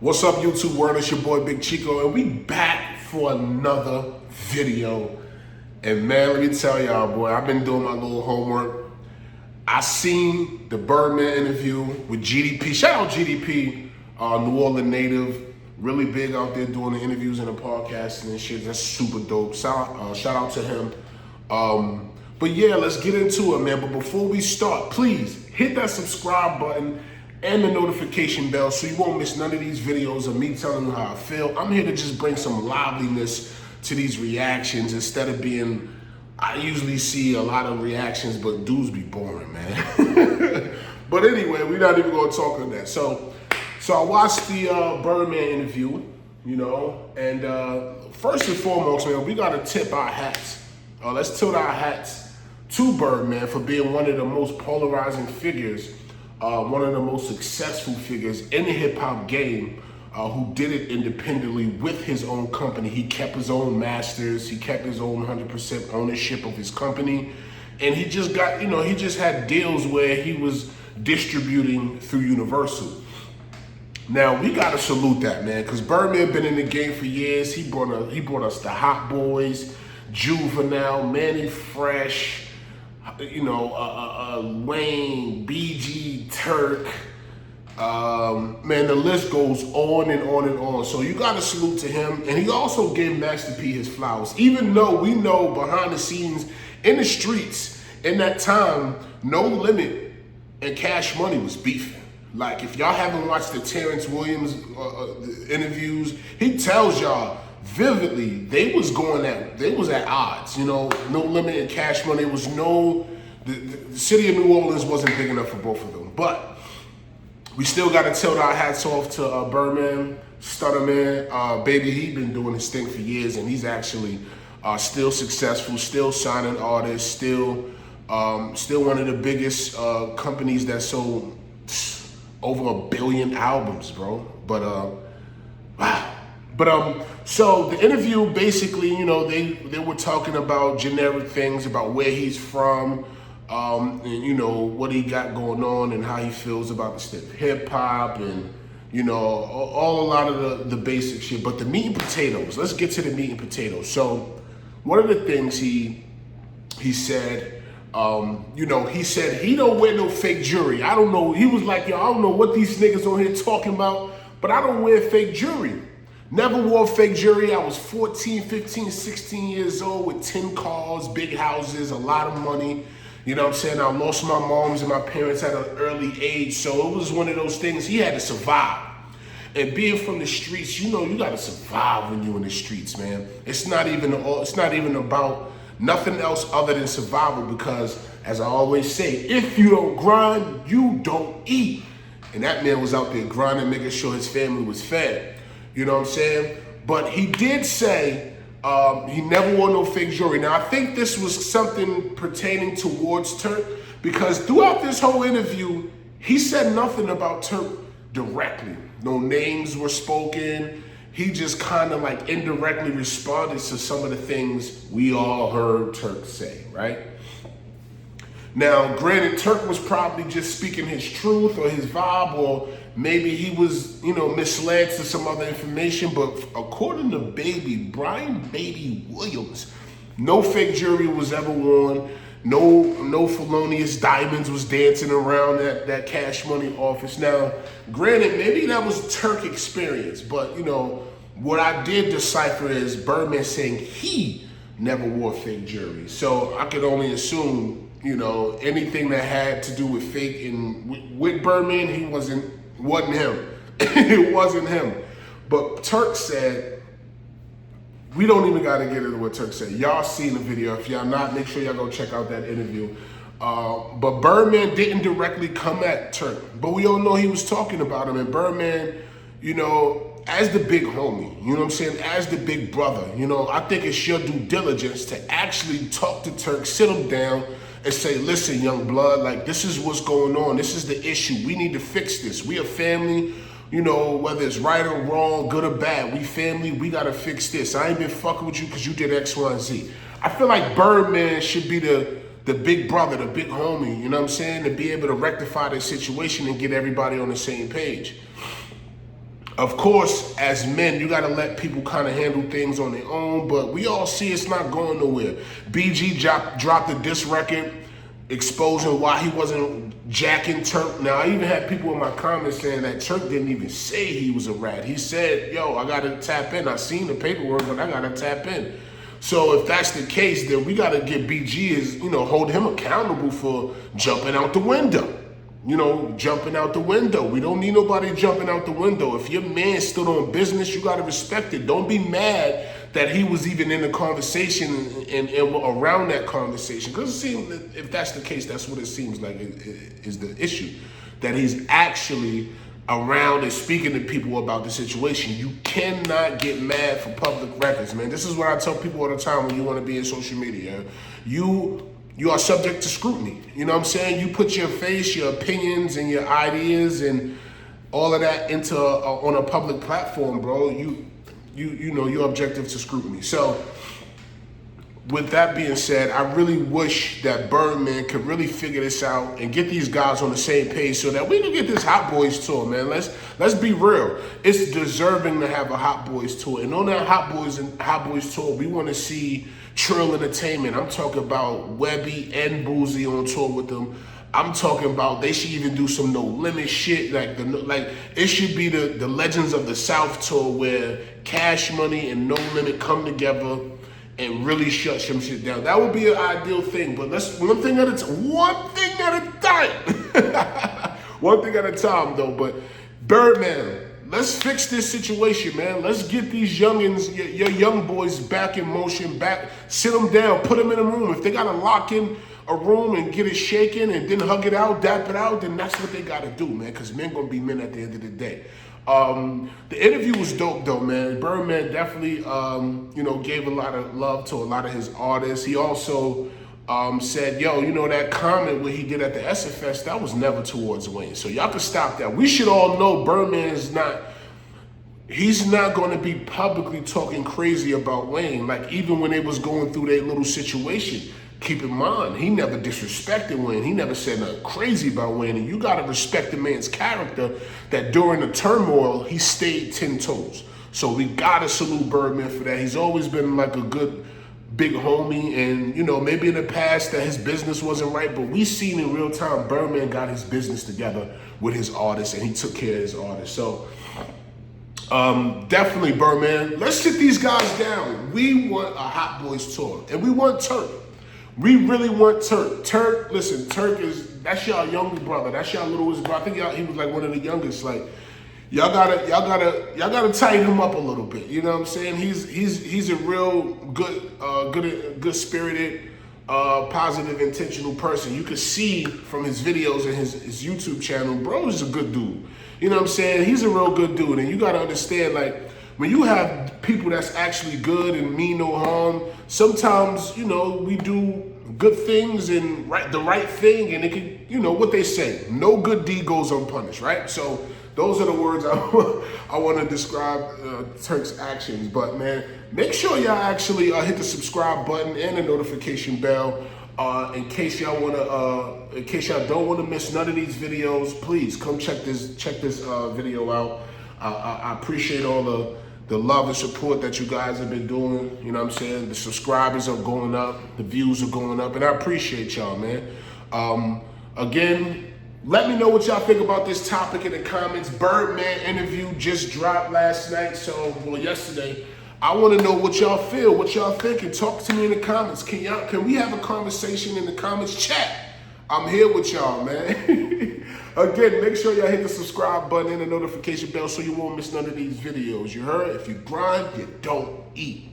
What's up, YouTube world? It's your boy Big Chico, and we back for another video. And man, let me tell y'all, boy, I've been doing my little homework. I seen the Birdman interview with GDP. Shout out GDP, New Orleans native, really big out there doing the interviews and the podcasting and shit. That's super dope. Shout out to him. But yeah, let's get into it, man. But before we start, please hit that subscribe button and the notification bell so you won't miss none of these videos of me telling you how I feel. I'm here to just bring some liveliness to these reactions instead of being, I usually see a lot of reactions, but dudes be boring, man. But anyway, we're not even gonna talk on that. So I watched the Birdman interview, you know, and first and foremost, man, we gotta tip our hats. Let's tilt our hats to Birdman for being one of the most polarizing figures, one of the most successful figures in the hip hop game, who did it independently with his own company. He kept his own masters, he kept his own 100% ownership of his company, and he just got, you know, he just had deals where he was distributing through Universal. Now we gotta salute that, man, because Birdman been in the game for years. He brought us the Hot Boys, Juvenile, Manny Fresh, you know, Wayne, BG, Turk. Man, the list goes on and on and on. So you gotta salute to him. And he also gave Master P his flowers. Even though we know behind the scenes, in the streets, in that time, No Limit and Cash Money was beefing. Like, if y'all haven't watched the Terrence Williams interviews, he tells y'all vividly they was at odds. You know, No Limit and Cash Money was the city of New Orleans wasn't big enough for both of them. But we still got to tilt our hats off to Birdman, Stutterman. Baby, he been doing his thing for years, and he's actually still successful, still signing artists, still one of the biggest companies that sold over 1 billion albums, bro. But wow. But so the interview basically, you know, they were talking about generic things about where he's from, and you know what he got going on and how he feels about the state of hip hop, and you know a lot of the basic shit. But the meat and potatoes. Let's get to the meat and potatoes. So one of the things he said. You know, he said he don't wear no fake jewelry. I don't know. He was like, yo, I don't know what these niggas on here talking about, but I don't wear fake jewelry. Never wore fake jewelry. I was 14, 15, 16 years old with 10 cars, big houses, a lot of money. You know what I'm saying? I lost my moms and my parents at an early age. So it was one of those things he had to survive. And being from the streets, you know, you got to survive when you're in the streets, man. It's not even about nothing else other than survival, because as I always say, if you don't grind, you don't eat. And that man was out there grinding, making sure his family was fed. You know what I'm saying? But he did say he never wore no fake jewelry. Now, I think this was something pertaining towards Turk, because throughout this whole interview, he said nothing about Turk directly. No names were spoken. He just kind of like indirectly responded to some of the things we all heard Turk say, right? Now, granted, Turk was probably just speaking his truth or his vibe, or maybe he was, you know, misled to some other information. But according to Brian Baby Williams, no fake jewelry was ever worn. No felonious diamonds was dancing around that Cash Money office. Now, granted, maybe that was Turk experience, but you know, what I did decipher is Birdman saying he never wore fake jewelry. So I could only assume, you know, anything that had to do with fake and with Birdman, it wasn't him. It wasn't him. But Turk said, we don't even got to get into what Turk said. Y'all seen the video. If y'all not, make sure y'all go check out that interview. But Birdman didn't directly come at Turk. But we all know he was talking about him. And Birdman, you know, as the big homie, you know what I'm saying? As the big brother, you know, I think it's your due diligence to actually talk to Turk, sit him down and say, listen, young blood, like this is what's going on. This is the issue. We need to fix this. We a family. You know, whether it's right or wrong, good or bad, we family, we gotta fix this. I ain't been fucking with you because you did X, Y, and Z. I feel like Birdman should be the big brother, the big homie, you know what I'm saying? To be able to rectify this situation and get everybody on the same page. Of course, as men, you got to let people kind of handle things on their own, but we all see it's not going nowhere. BG dropped a diss record exposing why he wasn't jacking Turk. Now, I even had people in my comments saying that Turk didn't even say he was a rat. He said, yo, I got to tap in. I seen the paperwork, but I got to tap in. So if that's the case, then we got to get BG hold him accountable for jumping out the window. Jumping out the window. We don't need nobody jumping out the window. If your man stood on business, you got to respect it. Don't be mad that he was even in the conversation and around that conversation. Because it seems that if that's the case, that's what it seems like is the issue. That he's actually around and speaking to people about the situation. You cannot get mad for public records, man. This is what I tell people all the time when you want to be in social media. You are subject to scrutiny. You know what I'm saying? You put your face, your opinions, and your ideas and all of that into on a public platform, bro. You're objective to scrutiny. So with that being said, I really wish that Birdman could really figure this out and get these guys on the same page so that we can get this Hot Boys tour, man. Let's be real. It's deserving to have a Hot Boys tour. And on that Hot Boys tour, we want to see Trill Entertainment. I'm talking about Webby and Boozy on tour with them. I'm talking about they should even do some No Limit shit. Like it should be the Legends of the South tour where Cash Money and No Limit come together and really shut some shit down. That would be an ideal thing. But let's one thing at a time. One thing at a time, though. But Birdman, let's fix this situation, man. Let's get these youngins, your young boys back in motion, sit them down, put them in a room. If they got to lock in a room and get it shaken and then hug it out, dap it out, then that's what they got to do, man, because men going to be men at the end of the day. The interview was dope, though, man. Birdman definitely, gave a lot of love to a lot of his artists. He also said, yo, that comment what he did at the SFS, that was never towards Wayne. So y'all can stop that. We should all know Birdman he's not going to be publicly talking crazy about Wayne. Like, even when they was going through their little situation, keep in mind, he never disrespected Wayne. He never said nothing crazy about Wayne. And you got to respect the man's character that during the turmoil, he stayed 10 toes. So we got to salute Birdman for that. He's always been like a good big homie, and maybe in the past that his business wasn't right, but we seen in real time Birdman got his business together with his artists and he took care of his artists. So definitely Birdman, let's sit these guys down. We want a Hot Boys tour and we want Turk. We really want Turk. Turk, listen, that's y'all younger brother. That's y'all littlest brother. I think he was like one of the youngest. Like, y'all gotta tighten him up a little bit. You know what I'm saying? He's a real good spirited, positive, intentional person. You could see from his videos and his YouTube channel, bro is a good dude. You know what I'm saying? He's a real good dude, and you gotta understand, like, when you have people that's actually good and mean no harm, sometimes, we do good things and the right thing, and it can, what they say, no good deed goes unpunished, right? So those are the words I want to describe Turk's actions. But man, make sure y'all actually hit the subscribe button and the notification bell in case y'all don't want to miss none of these videos. Please come check this video out. I appreciate all the love and support that you guys have been doing. You know what I'm saying? The subscribers are going up, the views are going up, and I appreciate y'all, man. Again, let me know what y'all think about this topic in the comments. Birdman interview just dropped yesterday. I want to know what y'all feel, what y'all thinking. Talk to me in the comments. Can we have a conversation in the comments? Chat. I'm here with y'all, man. Again, make sure y'all hit the subscribe button and the notification bell so you won't miss none of these videos. You heard? If you grind, you don't eat.